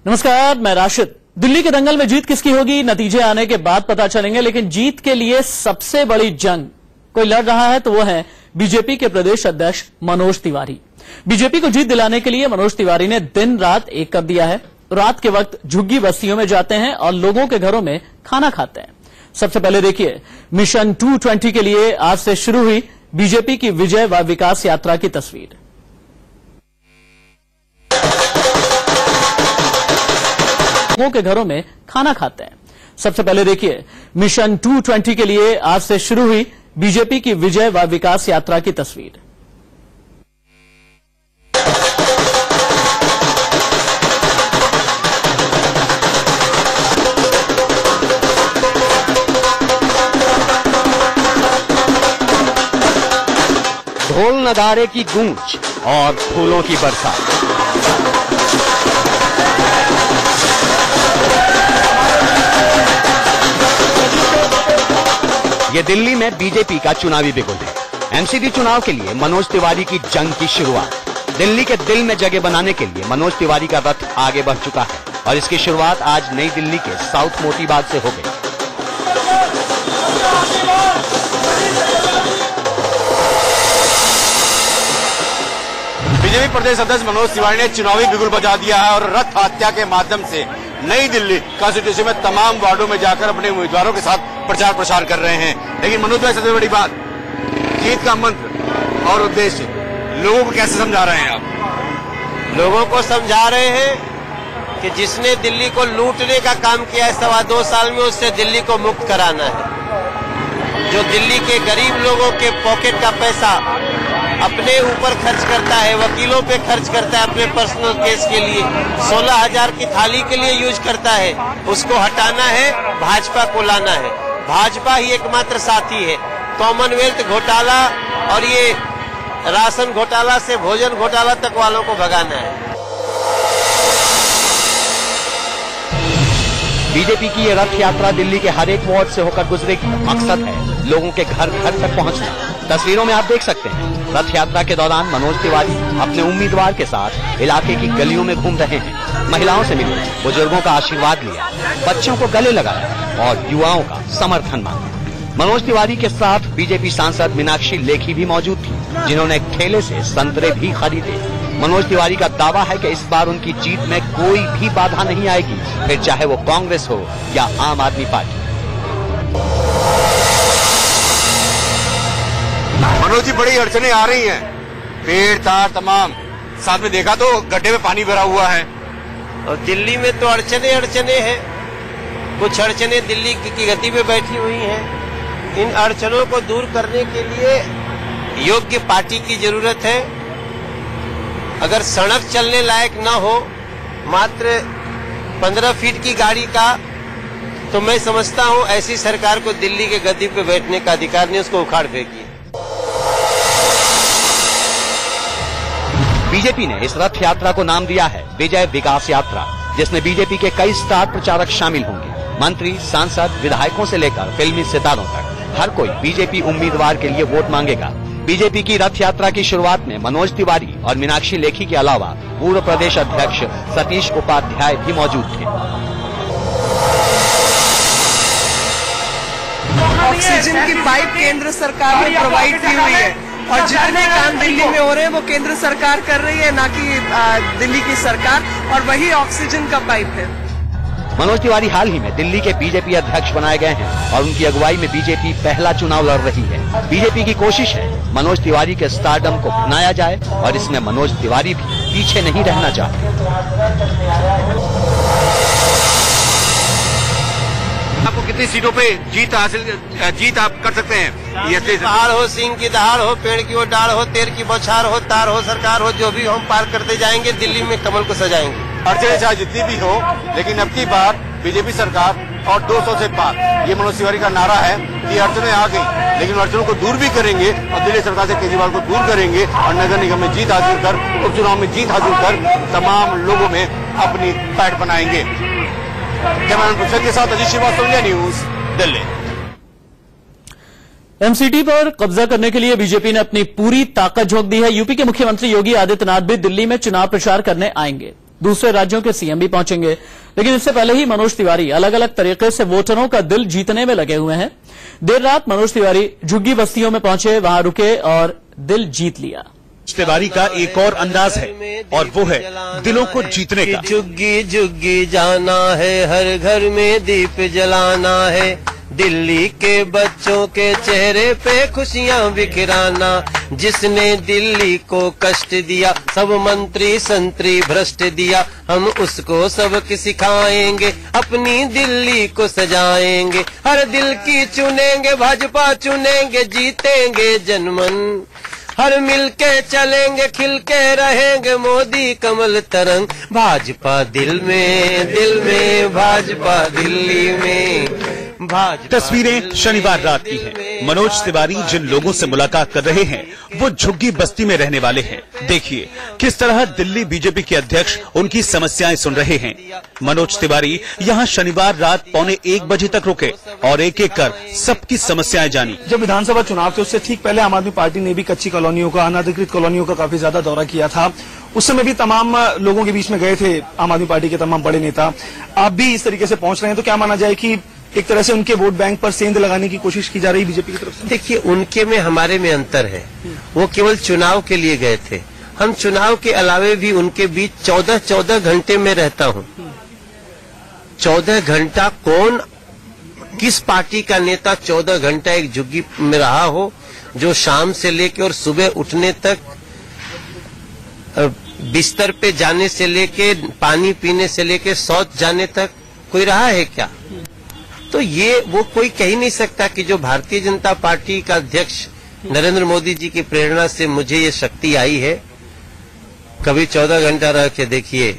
नमस्कार, मैं राशिद। दिल्ली के दंगल में जीत किसकी होगी, नतीजे आने के बाद पता चलेंगे। लेकिन जीत के लिए सबसे बड़ी जंग कोई लड़ रहा है तो वो है बीजेपी के प्रदेश अध्यक्ष मनोज तिवारी। बीजेपी को जीत दिलाने के लिए मनोज तिवारी ने दिन रात एक कर दिया है। रात के वक्त झुग्गी बस्तियों में जाते हैं और लोगों के घरों में खाना खाते हैं। सबसे पहले देखिए मिशन 220 के लिए आज से शुरू हुई बीजेपी की विजय व विकास यात्रा की तस्वीर। लोगों के घरों में खाना खाते हैं। सबसे पहले देखिए मिशन 220 के लिए आज से शुरू हुई बीजेपी की विजय व विकास यात्रा की तस्वीर। ढोल नगाड़े की गूंज और फूलों की बरसात। ये दिल्ली में बीजेपी का चुनावी बिगुल है। एमसीडी चुनाव के लिए मनोज तिवारी की जंग की शुरुआत। दिल्ली के दिल में जगह बनाने के लिए मनोज तिवारी का रथ आगे बढ़ चुका है और इसकी शुरुआत आज नई दिल्ली के साउथ मोती बाग से हो गई। बीजेपी प्रदेश अध्यक्ष मनोज तिवारी ने चुनावी बिगुल बजा दिया है और रथ हत्या के माध्यम से नई दिल्ली कॉन्स्टिट्यूंसी में तमाम वार्डों में जाकर अपने उम्मीदवारों के साथ प्रचार प्रसार कर रहे हैं। लेकिन मनोज भाई, सबसे बड़ी बात, जीत का मंत्र और उद्देश्य लोगों को कैसे समझा रहे हैं आप? लोगों को समझा रहे हैं कि जिसने दिल्ली को लूटने का काम किया है 2.25 साल में, उससे दिल्ली को मुक्त कराना है। जो दिल्ली के गरीब लोगों के पॉकेट का पैसा अपने ऊपर खर्च करता है, वकीलों पे खर्च करता है, अपने पर्सनल केस के लिए 16,000 की थाली के लिए यूज करता है, उसको हटाना है, भाजपा को लाना है। भाजपा ही एकमात्र साथी है। कॉमनवेल्थ घोटाला और ये राशन घोटाला से भोजन घोटाला तक वालों को भगाना है। बीजेपी की ये रथ यात्रा दिल्ली के हर एक वार्ड से होकर गुजरेगी। मकसद है लोगों के घर घर तक पहुंचना। तस्वीरों में आप देख सकते हैं रथ यात्रा के दौरान मनोज तिवारी अपने उम्मीदवार के साथ इलाके की गलियों में घूम रहे हैं। महिलाओं से मिले, बुजुर्गों का आशीर्वाद लिया, बच्चों को गले लगाया और युवाओं का समर्थन मांगा। मनोज तिवारी के साथ बीजेपी सांसद मीनाक्षी लेखी भी मौजूद थी, जिन्होंने एक ठेले से संतरे भी खरीदे। मनोज तिवारी का दावा है कि इस बार उनकी जीत में कोई भी बाधा नहीं आएगी, फिर चाहे वो कांग्रेस हो या आम आदमी पार्टी। मनोज जी, बड़ी अड़चने आ रही हैं, पेड़ तार तमाम, साथ में देखा तो गड्ढे में पानी भरा हुआ है। और दिल्ली में तो अड़चने हैं। कुछ अड़चने दिल्ली की गति पे बैठी हुई हैं। इन अड़चनों को दूर करने के लिए योग्य पार्टी की जरूरत है। अगर सड़क चलने लायक न हो, मात्र 15 फीट की गाड़ी का, तो मैं समझता हूं ऐसी सरकार को दिल्ली के गद्दी पे बैठने का अधिकार नहीं, उसको उखाड़ फेंकिए। बीजेपी ने इस रथ यात्रा को नाम दिया है विजय विकास यात्रा, जिसमें बीजेपी के कई स्टार प्रचारक शामिल होंगे। मंत्री, सांसद, विधायकों से लेकर फिल्मी सितारों तक हर कोई बीजेपी उम्मीदवार के लिए वोट मांगेगा। बीजेपी की रथ यात्रा की शुरुआत में मनोज तिवारी और मीनाक्षी लेखी के अलावा पूर्व प्रदेश अध्यक्ष सतीश उपाध्याय भी मौजूद थे। ऑक्सीजन की पाइप केंद्र सरकार ने प्रोवाइड की हुई है और जितने काम दिल्ली में हो रहे हैं वो केंद्र सरकार कर रही है, ना कि दिल्ली की सरकार, और वही ऑक्सीजन का पाइप है। मनोज तिवारी हाल ही में दिल्ली के बीजेपी अध्यक्ष बनाए गए हैं और उनकी अगुवाई में बीजेपी पहला चुनाव लड़ रही है। बीजेपी की कोशिश है मनोज तिवारी के स्टारडम को बनाया जाए और इसमें मनोज तिवारी भी पीछे नहीं रहना चाहते। आपको कितनी सीटों पे जीत आप कर सकते हैं? दहाड़ हो, सिंह की दहाड़ हो, पेड़ की वो डाढ़ हो, तेर की बौछार हो, तार हो, सरकार हो, जो भी हम पार करते जाएंगे, दिल्ली में कमल को सजाएंगे। अड़चने चाहे जितनी भी हो, लेकिन अब की बार बीजेपी सरकार और 200 से पार, ये मनोज तिवारी का नारा है कि अड़चने आ गई, लेकिन अड़चनों को दूर भी करेंगे और दिल्ली सरकार से केजरीवाल को दूर करेंगे और नगर निगम में जीत हासिल कर, उपचुनाव में जीत हासिल कर तमाम लोगों में अपनी पैठ बनाएंगे। कैमरामैन पुष्कर के साथ Ajit Srivastava, India News, Delhi. MCD पर कब्जा करने के लिए बीजेपी ने अपनी पूरी ताकत झोंक दी है। यूपी के मुख्यमंत्री योगी आदित्यनाथ भी दिल्ली में चुनाव प्रचार करने आएंगे। दूसरे राज्यों के सीएम भी पहुंचेंगे। लेकिन इससे पहले ही मनोज तिवारी अलग अलग तरीके से वोटरों का दिल जीतने में लगे हुए हैं। देर रात मनोज तिवारी झुग्गी बस्तियों में पहुंचे, वहां रुके और दिल जीत लिया। तिवारी का एक और अंदाज है और वो है दिलों को जीतने का। झुग्गी झुग्गी जाना है, हर घर में दीप जलाना है, दिल्ली के बच्चों के चेहरे पे खुशियां बिखराना। जिसने दिल्ली को कष्ट दिया, सब मंत्री संतरी भ्रष्ट दिया, हम उसको सबक सिखाएंगे, अपनी दिल्ली को सजाएंगे। हर दिल की चुनेंगे, भाजपा चुनेंगे, जीतेंगे जनमन। हर मिलके चलेंगे, खिलके रहेंगे, मोदी कमल तरंग। भाजपा दिल में भाजपा दिल्ली में। तस्वीरें शनिवार रात की हैं। मनोज तिवारी जिन लोगों से मुलाकात कर रहे हैं वो झुग्गी बस्ती में रहने वाले हैं। देखिए किस तरह दिल्ली बीजेपी के अध्यक्ष उनकी समस्याएं सुन रहे हैं। मनोज तिवारी यहां शनिवार रात 1:45 बजे तक रुके और एक एक कर सबकी समस्याएं जानी। जब विधानसभा चुनाव थे उससे ठीक पहले आम आदमी पार्टी ने भी कच्ची कॉलोनियों का, अनधिकृत कॉलोनियों का काफी ज्यादा दौरा किया था। उस समय भी तमाम लोगों के बीच में गए थे आम आदमी पार्टी के तमाम बड़े नेता। आप भी इस तरीके से पहुंच रहे हैं तो क्या माना जाए कि एक तरह से उनके वोट बैंक पर सेंध लगाने की कोशिश की जा रही बीजेपी की तरफ से? देखिए, उनके में हमारे में अंतर है। वो केवल चुनाव के लिए गए थे, हम चुनाव के अलावे भी उनके बीच 14 घंटे में रहता हूँ। 14 घंटा कौन, किस पार्टी का नेता 14 घंटा एक झुग्गी में रहा हो, जो शाम से लेके और सुबह उठने तक, बिस्तर पे जाने से लेके, पानी पीने से लेके शौच जाने तक कोई रहा है क्या? तो ये वो कोई कह ही नहीं सकता कि जो भारतीय जनता पार्टी का अध्यक्ष नरेंद्र मोदी जी की प्रेरणा से मुझे ये शक्ति आई है। कभी 14 घंटा रह के देखिए,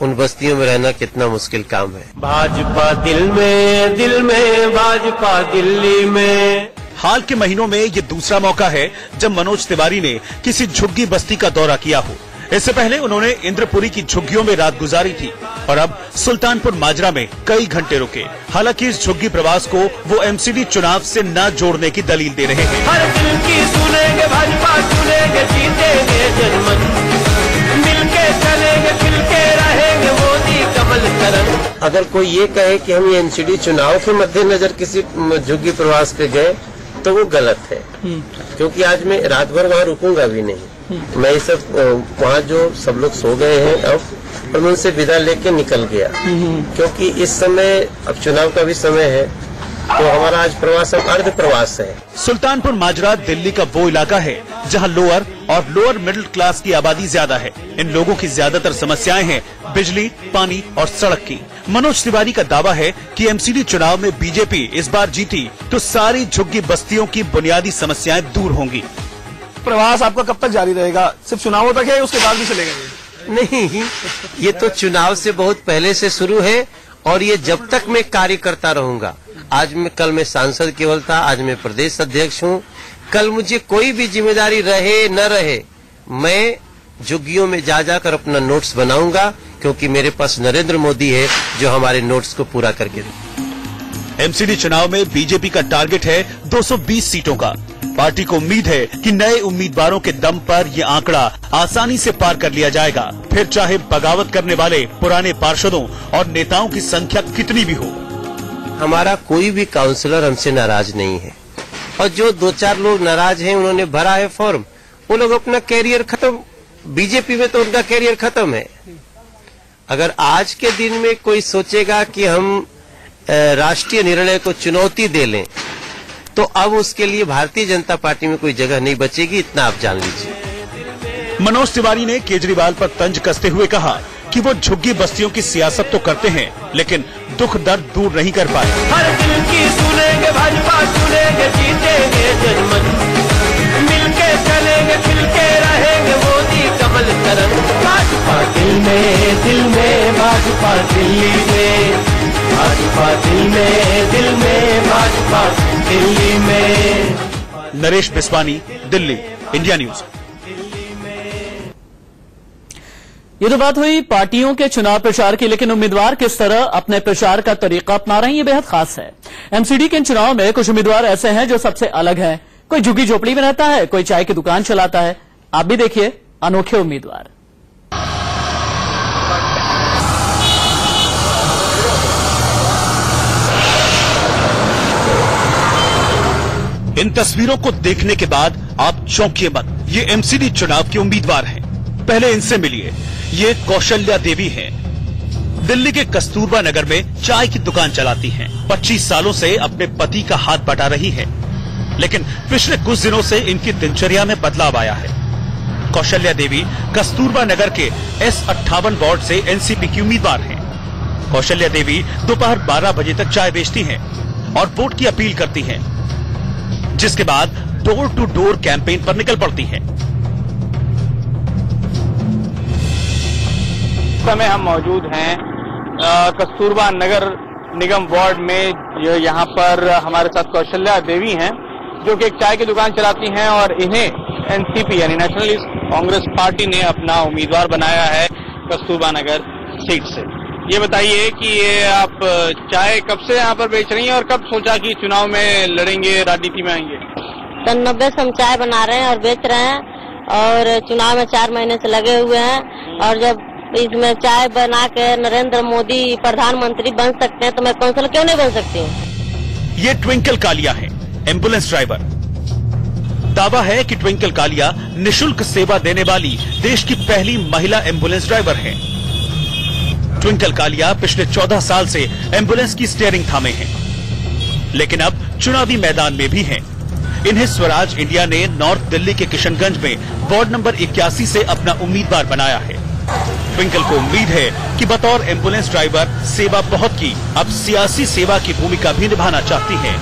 उन बस्तियों में रहना कितना मुश्किल काम है। भाजपा दिल में भाजपा दिल्ली में। हाल के महीनों में ये दूसरा मौका है जब मनोज तिवारी ने किसी झुग्गी बस्ती का दौरा किया हो। इससे पहले उन्होंने इंद्रपुरी की झुग्गियों में रात गुजारी थी और अब सुल्तानपुर माजरा में कई घंटे रुके। हालांकि इस झुग्गी प्रवास को वो एमसीडी चुनाव से न जोड़ने की दलील दे रहे हैं। हर दिल की सुनेंगे, भाजपा चुनेंगे, जीतेंगे जनमन। मिलके चलेंगे, खिलके रहेंगे, मोदी कमल तरंग। अगर कोई ये कहे कि हम ये एमसीडी चुनाव के मद्देनजर किसी झुग्गी प्रवास पे गए तो वो गलत है, क्योंकि आज मैं रात भर वहाँ रुकूंगा भी नहीं। मैं ये सब वहाँ जो सब लोग सो गए हैं अब, और मैं उनसे विदा लेके निकल गया, क्योंकि इस समय अब चुनाव का भी समय है, तो हमारा आज प्रवास अब अर्ध प्रवास है। सुल्तानपुर माजरा दिल्ली का वो इलाका है जहां लोअर और लोअर मिडिल क्लास की आबादी ज्यादा है। इन लोगों की ज्यादातर समस्याएं हैं बिजली, पानी और सड़क की। मनोज तिवारी का दावा है कि एमसीडी चुनाव में बीजेपी इस बार जीती तो सारी झुग्गी बस्तियों की बुनियादी समस्याएं दूर होंगी। प्रवास आपका कब तक जारी रहेगा? सिर्फ चुनावों तक है, उसके बाद भी चलेगा? नहीं, ये तो चुनाव से बहुत पहले से शुरू है और ये जब तक मैं कार्य करता रहूंगा। कल मैं सांसद केवल था, आज मैं प्रदेश अध्यक्ष हूँ। कल मुझे कोई भी जिम्मेदारी रहे न रहे, मैं झुग्गियों में जा जाकर अपना नोट्स बनाऊंगा, क्योंकि मेरे पास नरेंद्र मोदी है जो हमारे नोट्स को पूरा करके दे। एमसीडी चुनाव में बीजेपी का टारगेट है 220 सीटों का। पार्टी को उम्मीद है कि नए उम्मीदवारों के दम पर ये आंकड़ा आसानी से पार कर लिया जाएगा, फिर चाहे बगावत करने वाले पुराने पार्षदों और नेताओं की संख्या कितनी भी हो। हमारा कोई भी काउंसलर हमसे नाराज नहीं है, और जो 2-4 लोग नाराज हैं उन्होंने भरा है फॉर्म, वो लोग अपना कैरियर खत्म, बीजेपी में तो उनका कैरियर खत्म है। अगर आज के दिन में कोई सोचेगा कि हम राष्ट्रीय निर्णय को चुनौती दे लें, तो अब उसके लिए भारतीय जनता पार्टी में कोई जगह नहीं बचेगी, इतना आप जान लीजिए। मनोज तिवारी ने केजरीवाल पर तंज कसते हुए कहा कि वो झुग्गी बस्तियों की सियासत तो करते हैं, लेकिन दुख दर्द दूर नहीं कर पाए। हर दिल की सुनेंगे, भाजपा चुनेंगे, जीतेंगे जनमन। मिलके चलेंगे, खिलके रहेंगे, मोदी कमल तरंग। भाजपा दिल में भाजपा दिल्ली में। भाजपा दिल में भाजपा दिल्ली में। Naresh Biswani, Delhi, India news. ये तो बात हुई पार्टियों के चुनाव प्रचार की, लेकिन उम्मीदवार किस तरह अपने प्रचार का तरीका अपना रहे हैं, ये बेहद खास है। एमसीडी के इन चुनाव में कुछ उम्मीदवार ऐसे हैं जो सबसे अलग हैं। कोई झुग्गी झोपड़ी में रहता है, कोई चाय की दुकान चलाता है। आप भी देखिए अनोखे उम्मीदवार। इन तस्वीरों को देखने के बाद आप चौंकिए मत। ये एमसीडी चुनाव के उम्मीदवार हैं। पहले इनसे मिलिए। ये कौशल्या देवी हैं। दिल्ली के कस्तूरबा नगर में चाय की दुकान चलाती हैं। 25 सालों से अपने पति का हाथ बटा रही है, लेकिन पिछले कुछ दिनों से इनकी दिनचर्या में बदलाव आया है। कौशल्या देवी कस्तूरबा नगर के S58 वार्ड से एनसीपी की उम्मीदवार हैं। कौशल्या देवी दोपहर 12 बजे तक चाय बेचती हैं और वोट की अपील करती हैं, जिसके बाद डोर टू डोर कैंपेन पर निकल पड़ती हैं। इस समय हम मौजूद हैं कस्तूरबा नगर निगम वार्ड में। यहाँ पर हमारे साथ कौशल्या देवी हैं, जो कि एक चाय की दुकान चलाती हैं और इन्हें एनसीपी यानी नेशनलिस्ट कांग्रेस पार्टी ने अपना उम्मीदवार बनाया है कस्तूरबा नगर सीट से। ये बताइए कि ये आप चाय कब से यहाँ पर बेच रही हैं और कब सोचा कि चुनाव में लड़ेंगे, राजनीति में आएंगे? 90 से हम चाय बना रहे हैं और बेच रहे हैं और चुनाव में 4 महीने से लगे हुए हैं। और जब इसमें चाय बना के नरेंद्र मोदी प्रधानमंत्री बन सकते हैं तो मैं काउंसिलर क्यों नहीं बन सकती हूँ? ये ट्विंकल कालिया है, एम्बुलेंस ड्राइवर। दावा है कि ट्विंकल कालिया निशुल्क सेवा देने वाली देश की पहली महिला एम्बुलेंस ड्राइवर है। ट्विंकल कालिया पिछले 14 साल से एम्बुलेंस की स्टीयरिंग थामे हैं, लेकिन अब चुनावी मैदान में भी हैं। इन्हें स्वराज इंडिया ने नॉर्थ दिल्ली के किशनगंज में वार्ड नंबर 81 से अपना उम्मीदवार बनाया है। ट्विंकल को उम्मीद है कि बतौर एम्बुलेंस ड्राइवर सेवा बहुत की, अब सियासी सेवा की भूमिका भी निभाना चाहती है।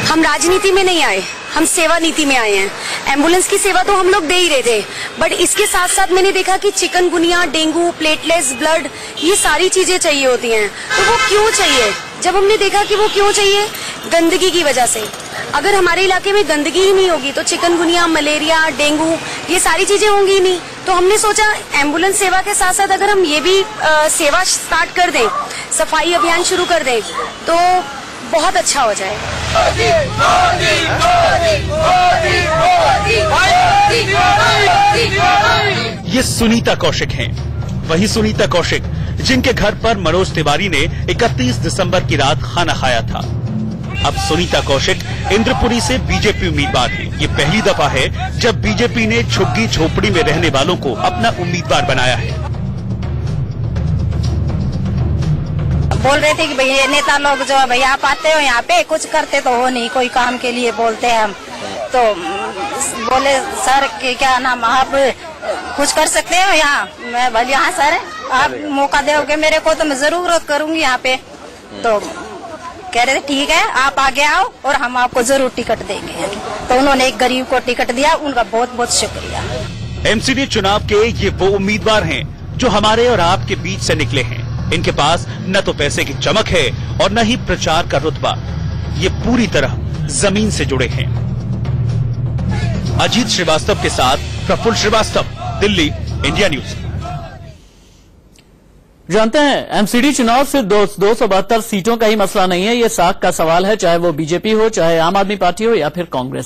हम राजनीति में नहीं आए, हम सेवा नीति में आए हैं। एम्बुलेंस की सेवा तो हम लोग दे ही रहे थे, बट इसके साथ साथ मैंने देखा कि चिकनगुनिया, डेंगू, प्लेटलेट्स, ब्लड, ये सारी चीजें चाहिए होती हैं। तो वो क्यों चाहिए? जब हमने देखा कि वो क्यों चाहिए, गंदगी की वजह से। अगर हमारे इलाके में गंदगी ही नहीं होगी तो चिकनगुनिया, मलेरिया, डेंगू, ये सारी चीजें होंगी ही नहीं। तो हमने सोचा एम्बुलेंस सेवा के साथ साथ अगर हम ये भी सेवा स्टार्ट कर दें, सफाई अभियान शुरू कर दें, तो बहुत अच्छा हो जाएगा। ये सुनीता कौशिक हैं, वही सुनीता कौशिक जिनके घर पर मनोज तिवारी ने 31 दिसंबर की रात खाना खाया था। अब सुनीता कौशिक इंद्रपुरी से बीजेपी उम्मीदवार है। ये पहली दफा है जब बीजेपी ने झुग्गी झोपड़ी में रहने वालों को अपना उम्मीदवार बनाया है। बोल रहे थे कि भैया नेता लोग जो भैया आप आते हो यहाँ पे, कुछ करते तो हो नहीं, कोई काम के लिए बोलते हैं हम। तो बोले सर कि क्या नाम, आप कुछ कर सकते हो यहाँ? मैं बोली हाँ सर, आप मौका दोगे मेरे को तो मैं जरूर करूँगी यहाँ पे। तो कह रहे थे ठीक है, आप आगे आओ और हम आपको जरूर टिकट देंगे। तो उन्होंने एक गरीब को टिकट दिया, उनका बहुत बहुत शुक्रिया। एमसीडी चुनाव के ये वो उम्मीदवार हैं जो हमारे और आपके बीच से निकले हैं। इनके पास न तो पैसे की चमक है और न ही प्रचार का रुतबा। ये पूरी तरह जमीन से जुड़े हैं। अजीत श्रीवास्तव के साथ प्रफुल्ल श्रीवास्तव, दिल्ली, इंडिया न्यूज। जानते हैं, एमसीडी चुनाव सिर्फ 272 सीटों का ही मसला नहीं है। ये साख का सवाल है, चाहे वो बीजेपी हो, चाहे आम आदमी पार्टी हो या फिर कांग्रेस।